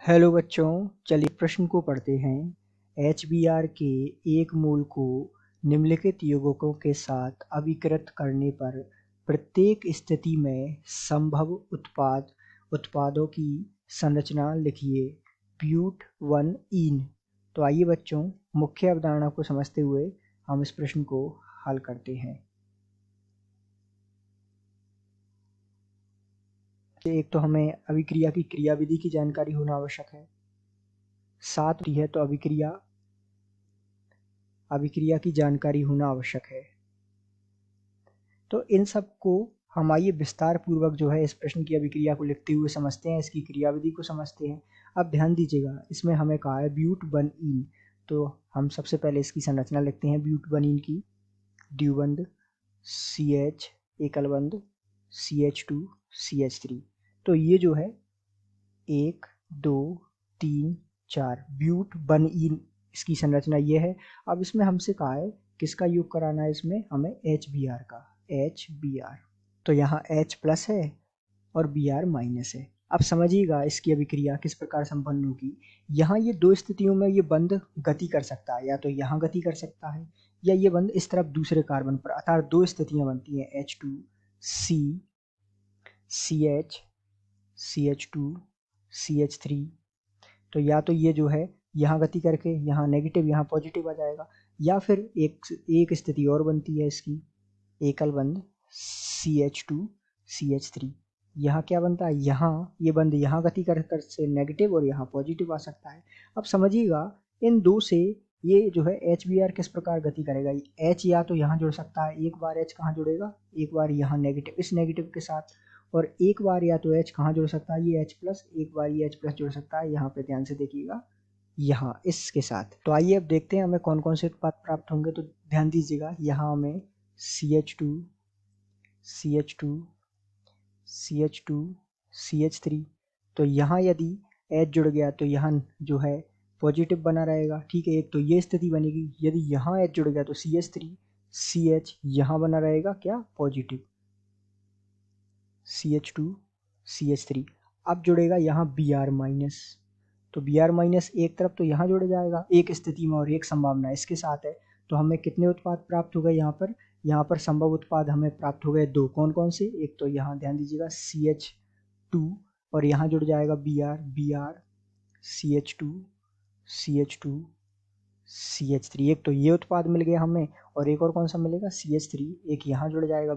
Hello बच्चों, चलिए प्रश्न को पढ़ते हैं। HBr के एक मोल को निम्नलिखित यौगिकों के साथ अभिकृत करने पर प्रत्येक स्थिति में संभव उत्पादों की संरचना लिखिए। ब्यूट 1 ईन। तो आइए बच्चों, मुख्य अवधारणा को समझते हुए हम इस प्रश्न को हल करते हैं। एक तो हमें अभिक्रिया की क्रियाविधि की जानकारी होना आवश्यक है। साथ ही है तो अभिक्रिया की जानकारी होना आवश्यक है। तो इन सब को हम आइए विस्तार पूर्वक जो है इस प्रश्न की अभिक्रिया को लिखते हुए समझते हैं, इसकी क्रियाविधि को समझते हैं। अब ध्यान दीजिएगा, इसमें हमें कहा है ब्यूट 1 ईन। तो हम सबसे पहले इसकी संरचना लिखते हैं ब्यूट 1 ईन की। द्विबंध CH एकल बंध CH2 CH3। तो ये जो है 1 2 3 4 ब्यूट 1 ईन, इसकी संरचना ये है। अब इसमें हमसे कहा है किसका योग कराना है, इसमें हमें HBr का। HBr तो यहाँ H प्लस है और Br माइनस है। अब समझिएगा इसकी अभिक्रिया किस प्रकार संपन्न होगी। यहाँ ये दो स्थितियों में ये बंध गति कर सकता है, या तो यहाँ गति कर सकता है या ये बंध इस तरफ दूसरे कार्बन पर, अर्थात दो स्थितियां बनती हैं H2C CH CH2 CH3। तो या तो ये जो है यहाँ गति करके यहाँ नेगेटिव यहाँ पॉजिटिव आ जाएगा, या फिर एक स्थिति और बनती है इसकी, एकल बंध CH2 CH3। यहाँ क्या बनता है, यहाँ ये बंध यहाँ गति कर से नेगेटिव और यहाँ पॉजिटिव आ सकता है। अब समझिएगा इन दो से ये जो है HBr किस प्रकार गति करेगा। H या तो यहाँ जुड़ सकता है, एक बार H कहाँ जुड़ेगा, एक बार यहाँ नेगेटिव इस नेगेटिव के साथ, और एक बार या तो H कहाँ जुड़ सकता है, ये H प्लस, एक बार ये H प्लस जुड़ सकता है, यहाँ पे ध्यान से देखिएगा, यहाँ इसके साथ। तो आइए अब देखते हैं हमें कौन कौन से उत्पाद प्राप्त होंगे। तो ध्यान दीजिएगा, यहाँ हमें CH2 CH2 CH2 CH3। तो यहाँ यदि H जुड़ गया तो यहाँ जो है पॉजिटिव बना रहेगा, ठीक है। एक तो ये स्थिति बनेगी। यदि यहाँ H जुड़ गया तो CH3 CH यहाँ बना रहेगा क्या, पॉजिटिव। CH2 CH3 अब जुड़ेगा यहाँ Br माइनस। तो Br माइनस एक तरफ तो यहाँ जुड़ जाएगा एक स्थिति में, और एक संभावना इसके साथ है। तो हमें कितने उत्पाद प्राप्त हो गए यहाँ पर संभव उत्पाद हमें प्राप्त हो गए दो। कौन कौन से, एक तो यहाँ ध्यान दीजिएगा CH2 और यहाँ जुड़ जाएगा Br CH2 CH2 CH3। एक तो ये उत्पाद मिल गया हमें, और एक और कौन सा मिलेगा, CH3। एक यहाँ जुड़ जाएगा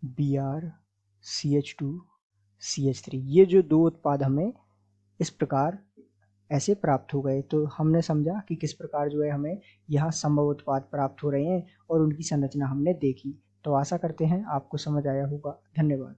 Br CH2 CH3। ये जो दो उत्पाद हमें इस प्रकार ऐसे प्राप्त हो गए। तो हमने समझा कि किस प्रकार जो है हमें यहाँ संभव उत्पाद प्राप्त हो रहे हैं और उनकी संरचना हमने देखी। तो आशा करते हैं आपको समझ आया होगा। धन्यवाद।